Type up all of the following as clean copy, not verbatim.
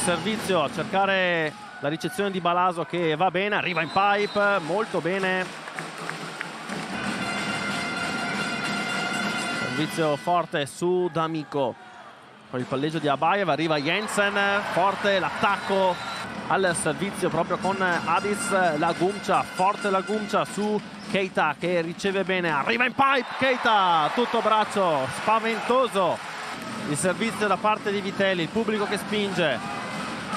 servizio a cercare la ricezione di Balaso che va bene, arriva in pipe, molto bene. Servizio forte su D'Amico. Poi il palleggio di Abayev, arriva Jensen, forte l'attacco al servizio proprio con Adis Lagumcia, forte Lagumcia su Keita che riceve bene, arriva in pipe Keita, tutto braccio, spaventoso il servizio da parte di Vitelli, il pubblico che spinge.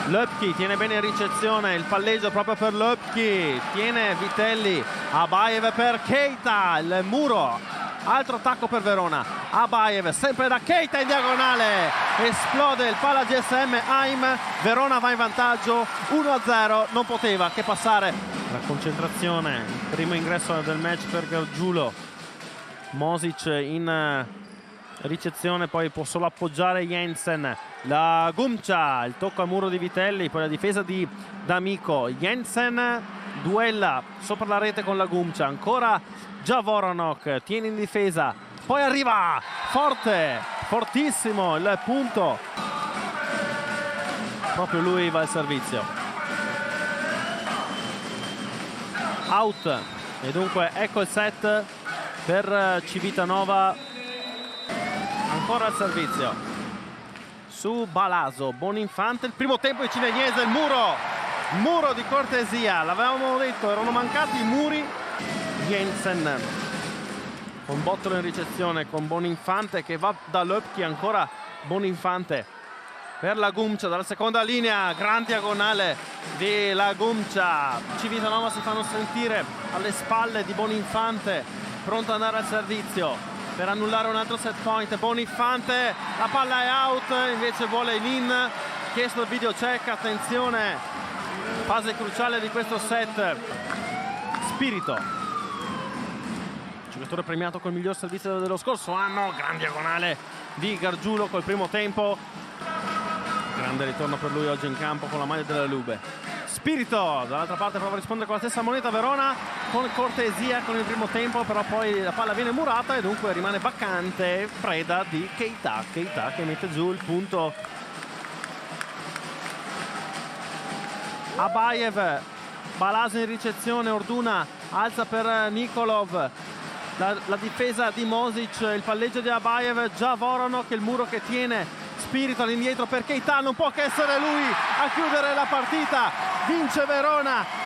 Löpki tiene bene in ricezione, il palleggio proprio per Löpki, tiene Vitelli, Abayev per Keita, il muro, altro attacco per Verona, Abayev sempre da Keita in diagonale, esplode il palla GSM Haim, Verona va in vantaggio 1-0, non poteva che passare. La concentrazione, il primo ingresso del match per Gargiulo, Mosic in ricezione, poi può solo appoggiare Jensen, Lagumcia, il tocco al muro di Vitelli, poi la difesa di D'Amico, Jensen duella sopra la rete con Lagumcia, ancora Javoronok, tiene in difesa, poi arriva forte, fortissimo il punto, proprio lui va al servizio, out, e dunque ecco il set per Civitanova, ancora al servizio su Balaso, Boninfante, il primo tempo di Cilegnese, il muro di cortesia, l'avevamo detto, erano mancati i muri. Jensen con Bottolo in ricezione con Boninfante che va da Löpki, ancora Boninfante per Lagumcia dalla seconda linea, gran diagonale di Lagumcia, Civitanova si fanno sentire alle spalle di Boninfante, pronto ad andare al servizio per annullare un altro set point. Boninfante, la palla è out, invece vuole in, chiesto il video check, attenzione, fase cruciale di questo set. Spirito, giocatore premiato col miglior servizio dello scorso anno, gran diagonale di Gargiulo col primo tempo, grande ritorno per lui oggi in campo con la maglia della Lube. Spirito dall'altra parte prova a rispondere con la stessa moneta, Verona con cortesia con il primo tempo, però poi la palla viene murata e dunque rimane vacante, preda di Keita che mette giù il punto. Abayev, Balaso in ricezione, Orduna alza per Nikolov, la difesa di Mosic, il palleggio di Abayev, Javoronok, il muro che tiene, Spirito all'indietro per Keita, non può che essere lui a chiudere la partita, vince Verona.